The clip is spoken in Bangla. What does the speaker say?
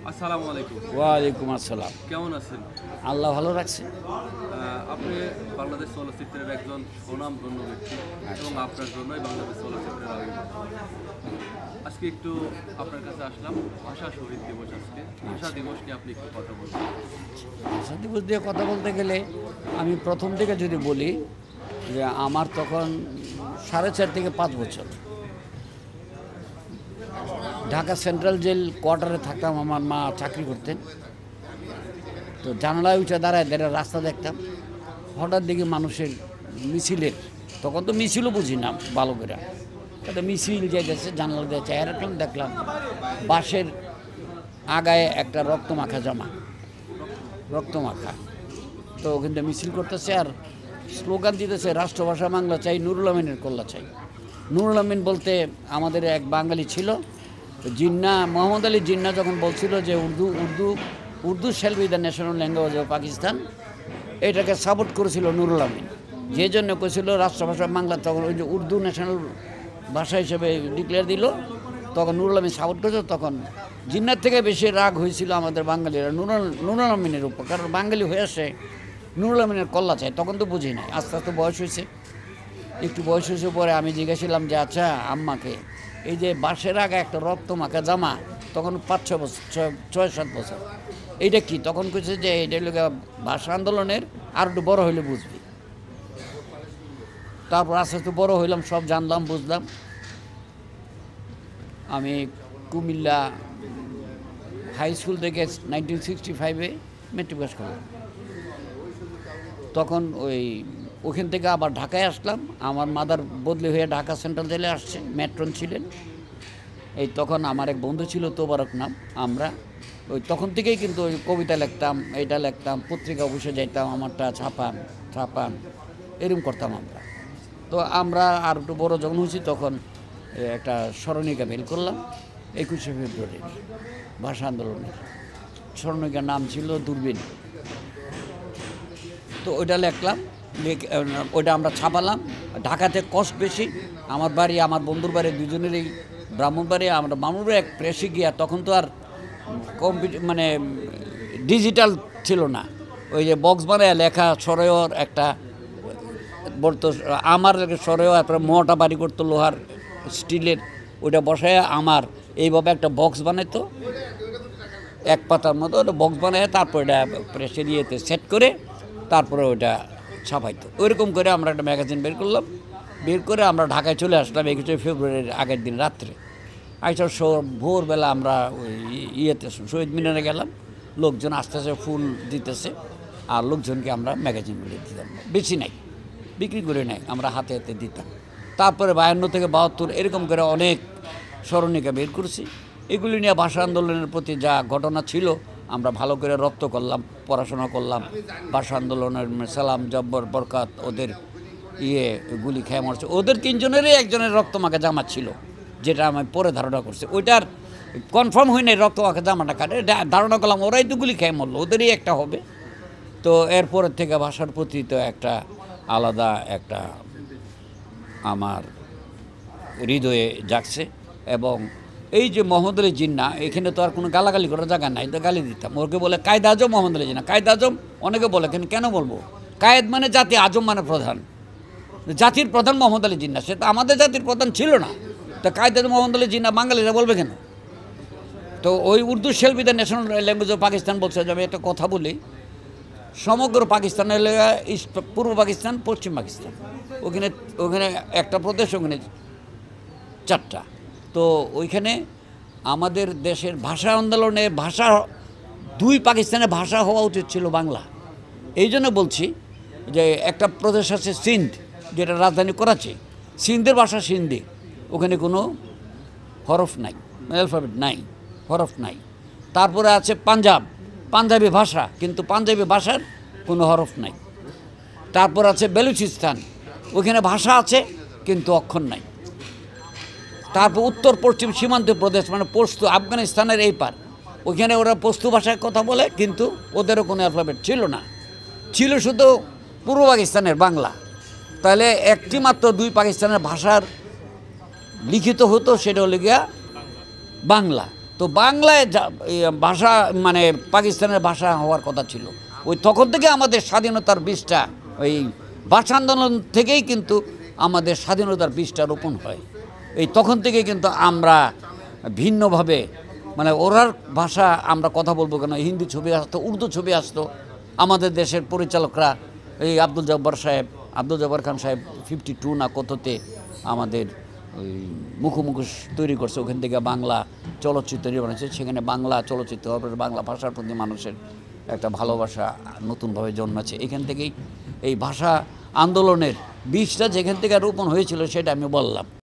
আসসালামু আলাইকুম। ওয়ালাইকুম আসসালাম। কেমন আছেন? আল্লাহ ভালো রাখছে। আপনি বাংলাদেশ চলচ্চিত্রের একজন স্বনামধন্য ব্যক্তি এবং আপনার জন্যই বাংলাদেশ চলচ্চিত্রের আবির্ভাব। আজকে একটু আপনার কাছে আসলাম, ভাষা শহীদ দিবস আজকে। ভাষা দিবস নিয়ে আপনি একটু কথা বলবেন। ভাষা দিবস দিয়ে কথা বলতে গেলে আমি প্রথম থেকে যদি বলি যে আমার তখন 4.5 থেকে 5 বছর ঢাকা সেন্ট্রাল জেল কোয়ার্টারে থাকতাম। আমার মা চাকরি করতেন, তো জানালায় উঠে দাঁড়ায় দাঁড়ায় রাস্তা দেখতাম। হঠাৎ দেখি মানুষের মিছিলের, তখন তো মিছিলও বুঝি না বালকেরা, একটা মিছিল যাইতেছে, জানালা দিয়ে চাই রাখলাম, দেখলাম বাঁশের আগায় একটা রক্তমাখা জামা, রক্তমাখা। তো ওখানটা মিছিল করতেছে আর স্লোগান দিতেছে, রাষ্ট্রভাষা বাংলা চাই, নুরুল আমিনের কল্লা চাই। নুরুল আমিন বলতে আমাদের এক বাঙালি ছিল, জিন্না, মোহাম্মদ আলী জিন্না যখন বলছিল যে Urdu shall be the national language of Pakistan, এটাকে সাপোর্ট করেছিল নুরুল আমিন। যে জন্য করেছিল রাষ্ট্রভাষা বাংলা, তখন ওই যে উর্দু ন্যাশনাল ভাষা হিসেবে ডিক্লেয়ার দিল, তখন নুরুল আমিন সাপোর্ট করেছিল। তখন জিন্নার থেকে বেশি রাগ হয়েছিল আমাদের বাঙালিরা নুরুল আমিনের উপর, কারণ বাঙালি হয়ে আসে নুরুল আমিনের কল্লা চাই। তখন তো বুঝি নাই, আস্তে আস্তে বয়স হয়েছে, একটু বয়স হয়েছে পরে আমি জিজ্ঞাসিলাম যে আচ্ছা আম্মাকে, এই যে বাঁশের আগে একটা রক্তমাখা জামা, তখন 5-6 বছর, 6-7 বছর, এইটা কি? তখন কইছে যে এটা হলো ভাষা আন্দোলনের, আর একটু বড় হইলে বুঝবি। তারপর আস্তে আস্তে বড় হইলাম, সব জানলাম, বুঝলাম। আমি কুমিল্লা হাই স্কুল থেকে 1965-এ মেট্রিক পাস করলাম। তখন ওখান থেকে আবার ঢাকায় আসলাম। আমার মাদার বদলি হয়ে ঢাকা সেন্ট্রাল জেলে আসছে, ম্যাট্রন ছিলেন। এই তখন আমার এক বন্ধু ছিল তোবারক নাম, আমরা তখন থেকেই কিন্তু ওই কবিতা লিখতাম, এইটা লিখতাম, পত্রিকা অফিসে যাইতাম, আমারটা ছাপান এরকম করতাম আমরা। তো আমরা আর একটু বড় যখন হয়েছি তখন একটা স্মরণিকা বের করলাম 21শে ফেব্রুয়ারি ভাষা আন্দোলনের। স্মরণিকার নাম ছিল দূরবীন। তো ওইটা লিখলাম, ওইটা আমরা ছাপালাম। ঢাকাতে কষ্ট বেশি, আমার বাড়ি আমার বন্ধুর বাড়ি দুজনেরই ব্রাহ্মণবাড়ি। আমরা মামুরে এক প্রেসে গিয়া, তখন তো আর মানে ডিজিটাল ছিল না, ওই যে বক্স বানায় লেখা সরেওর একটা বলতো, আমার সরেও তারপরে মোটা বাড়ি করতো লোহার স্টিলের, ওইটা বসায় আমার এইভাবে একটা বক্স বানাইতো এক পাতার মতো, ওটা বক্স বানায় তারপর এটা প্রেসের ইয়েতে সেট করে তারপরে ওইটা ছাপাইতো। ওইরকম করে আমরা একটা ম্যাগাজিন বের করলাম। বের করে আমরা ঢাকায় চলে আসলাম 21শে ফেব্রুয়ারির আগের দিন রাত্রে। আইসা ভোরবেলা আমরা ওই ইয়েতে শহীদ মিনারে গেলাম, লোকজন আস্তে আস্তে ফুল দিতেছে, আর লোকজনকে আমরা ম্যাগাজিনগুলো দিতাম, বেশি নাই, বিক্রি করে নেয়, আমরা হাতে হাতে দিতাম। তারপরে 52 থেকে 72 এরকম করে অনেক স্মরণিকা বের করছি। এগুলি নিয়ে ভাষা আন্দোলনের প্রতি যা ঘটনা ছিল আমরা ভালো করে রপ্ত করলাম, পড়াশোনা করলাম। ভাষা আন্দোলনের সালাম, জব্বর, বরকাত, ওদের গুলি খেয়ে মরছে, ওদের 3জনেরই একজনের রক্তমাখা জামা ছিল, যেটা আমি পরে ধারণা করছি। ওইটার কনফার্ম হয়নি রক্তমাখা জামাটা কাটে, ধারণা করলাম ওরাই তো গুলি খেয়ে মরলো, ওদেরই একটা হবে। তো এরপরের থেকে ভাষার প্রতি তো একটা আলাদা একটা আমার হৃদয়ে জাগছে। এবং এই যে মোহাম্মদ আলী জিন্না, এখানে তো আর কোনো গালাগালি করার জায়গা নাই, তো গালি দিতাম। ওকে বলে কায়েদ আজম মোহাম্মদ আলী জিন্না, কায়েদ আজম। অনেকে বলে কেন বলবো, কায়েদ মানে জাতি, আজম মানে প্রধান, জাতির প্রধান মোহাম্মদ আলী জিন্না, সে তো আমাদের জাতির প্রধান ছিল না। তো কায়েদ আজম মোহাম্মদ আলী জিন্না বাঙালিরা বলবে কেন? তো ওই Urdu shall be the national language of Pakistan বলছে। আমি একটা কথা বলি, সমগ্র পাকিস্তানের পূর্ব পাকিস্তান, পশ্চিম পাকিস্তান, ওখানে ওখানে একটা প্রদেশ, ওখানে 4টা। তো ওইখানে আমাদের দেশের ভাষা আন্দোলনে ভাষা 2 পাকিস্তানের ভাষা হওয়া উচিত ছিল বাংলা। এই জন্য বলছি যে একটা প্রদেশ আছে সিন্ধ, যেটা রাজধানী করাচি, সিন্ধের ভাষা সিন্ধি, ওখানে কোনো হরফ নাই, অ্যালফাবেট নাই, হরফ নাই। তারপরে আছে পাঞ্জাবি ভাষা, কিন্তু পাঞ্জাবি ভাষার কোনো হরফ নাই। তারপর আছে বেলুচিস্তান, ওখানে ভাষা আছে কিন্তু অক্ষর নাই। তারপর উত্তর পশ্চিম সীমান্ত প্রদেশ, মানে পশতু, আফগানিস্তানের এই পার, ওখানে ওরা পশতু ভাষায় কথা বলে, কিন্তু ওদেরও কোনো অ্যালফাবেট ছিল না, ছিল শুধু পূর্ব পাকিস্তানের বাংলা। তাহলে একটি মাত্র 2 পাকিস্তানের ভাষার লিখিত হতো, সেটা হলো গিয়া বাংলা। তো বাংলায় ভাষা মানে পাকিস্তানের ভাষা হওয়ার কথা ছিল। ওই তখন থেকে আমাদের স্বাধীনতার বীজটা, ওই ভাষা আন্দোলন থেকেই কিন্তু আমাদের স্বাধীনতার বীজটা রোপণ হয়। এই তখন থেকে কিন্তু আমরা ভিন্নভাবে, মানে ওরার ভাষা আমরা কথা বলবো কেন, হিন্দি ছবি আসতো, উর্দু ছবি আসতো। আমাদের দেশের পরিচালকরা, এই আব্দুল জব্বার খান সাহেব 52 না কততে আমাদের ওই মুখোমুখি তৈরি করছে, ওখান থেকে বাংলা চলচ্চিত্র নির্মাণ হয়েছে। সেখানে বাংলা চলচ্চিত্র, বাংলা ভাষার প্রতি মানুষের একটা ভালোবাসা নতুনভাবে জন্মাচ্ছে। এখান থেকেই এই ভাষা আন্দোলনের বীজটা যেখান থেকে রোপণ হয়েছিল সেটা আমি বললাম।